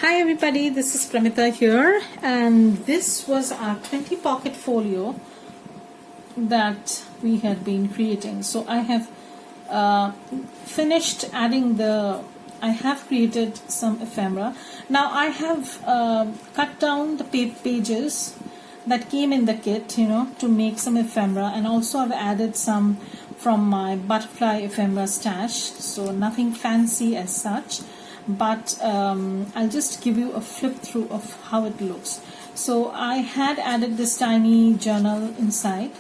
Hi everybody, this is Pramita here, and this was our 20 pocket folio that we had been creating. So I have finished adding I have created some ephemera. Now I have cut down the pages that came in the kit, to make some ephemera, and also I've added some from my butterfly ephemera stash. So nothing fancy as such, but I'll just give you a flip through of how it looks. So I had added this tiny journal inside.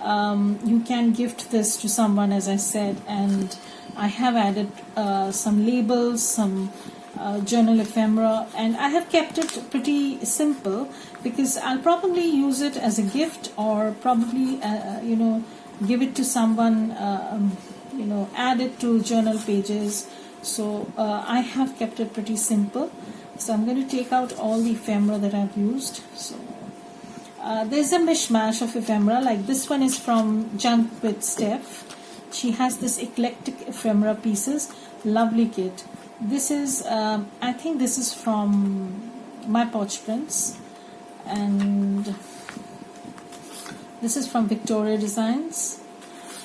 You can gift this to someone, as I said, and I have added some labels, some journal ephemera, and I have kept it pretty simple because I'll probably use it as a gift, or probably give it to someone, add it to journal pages. So I have kept it pretty simple. So I'm going to take out all the ephemera that I've used. So there's a mishmash of ephemera. Like this one is from Junk with Steph. She has this eclectic ephemera pieces. Lovely kit. This is I think this is from My Pouch Prints, and this is from Victoria Designs.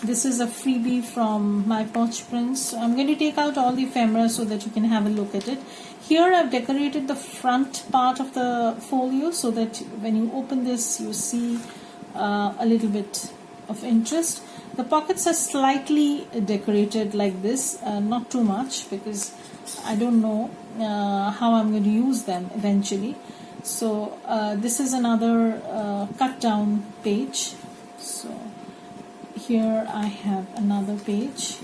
This is a freebie from My Pouch Prints. So I'm going to take out all the ephemera so that you can have a look at it. Here I've decorated the front part of the folio so that when you open this you see a little bit of interest. The pockets are slightly decorated like this, not too much, because I don't know how I'm going to use them eventually. So this is another cut down page. So here I have another page,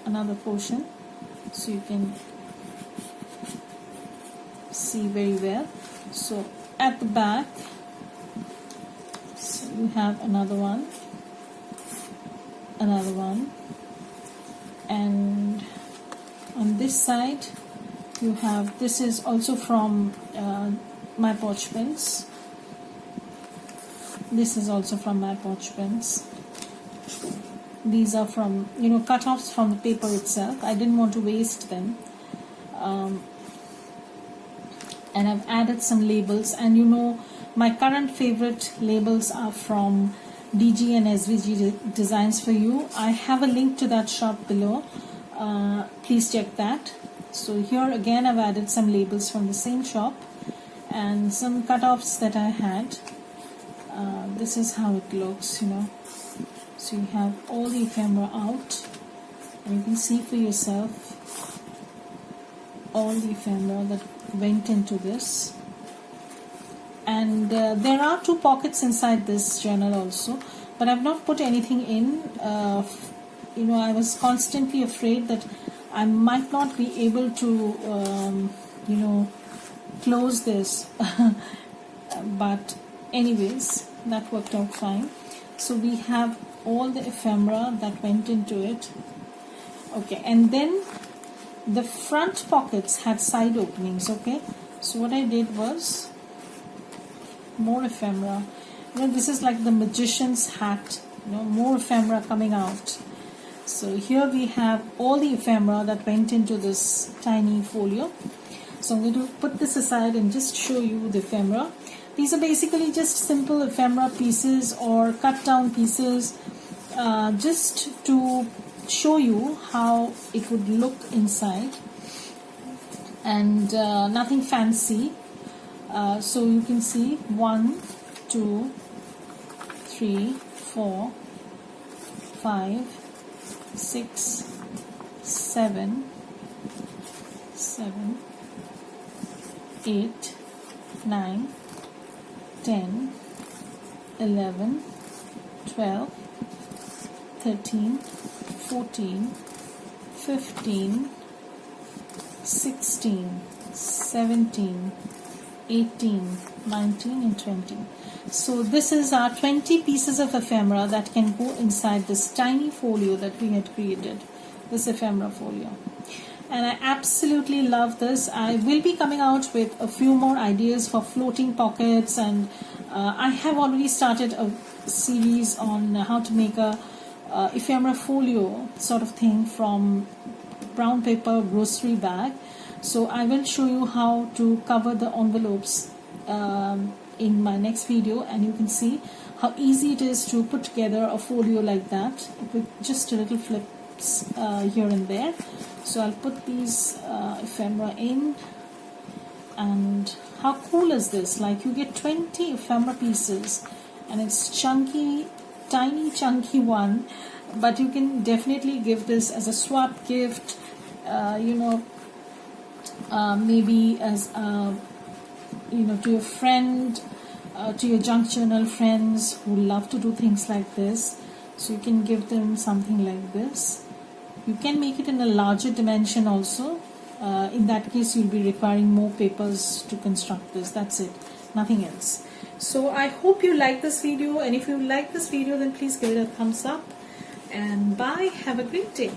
another portion, so you can see very well. So at the back, so you have another one, and on this side you have, this is also from My Pouch Prints. This is also from My Pouch Prints. These are from, cut-offs from the paper itself. I didn't want to waste them. And I've added some labels, and my current favorite labels are from DG and SVG Designs for You. I have a link to that shop below. Please check that. So here again I've added some labels from the same shop and some cut-offs that I had. This is how it looks, So you have all the ephemera out, and you can see for yourself all the ephemera that went into this. And there are 2 pockets inside this journal also, but I've not put anything in. I was constantly afraid that I might not be able to close this but anyways, that worked out fine. So we have all the ephemera that went into it. Okay, and then the front pockets had side openings. Okay, so what I did was more ephemera. This is like the magician's hat, more ephemera coming out. So here we have all the ephemera that went into this tiny folio. So I'm going to put this aside and just show you the ephemera. These are basically just simple ephemera pieces or cut down pieces, just to show you how it would look inside, and nothing fancy. So you can see 1, 2, 3, 4, 5, 6, 7, 8, 9, 10, 11, 12, 13, 14, 15, 16, 17, 18, 19 and 20. So this is our 20 pieces of ephemera that can go inside this tiny folio that we had created, this ephemera folio. And I absolutely love this. I will be coming out with a few more ideas for floating pockets, and I have already started a series on how to make a ephemera folio sort of thing from brown paper grocery bag. So I will show you how to cover the envelopes in my next video, and you can see how easy it is to put together a folio like that with just a little flips here and there. So I'll put these ephemera in, and how cool is this? Like, you get 20 ephemera pieces, and it's chunky, tiny chunky one, but you can definitely give this as a swap gift, maybe as to your friend, to your junk journal friends who love to do things like this. So you can give them something like this. You can make it in a larger dimension also. In that case, you'll be requiring more papers to construct this. That's it, nothing else. So I hope you like this video, and if you like this video, then please give it a thumbs up, and bye. Have a great day.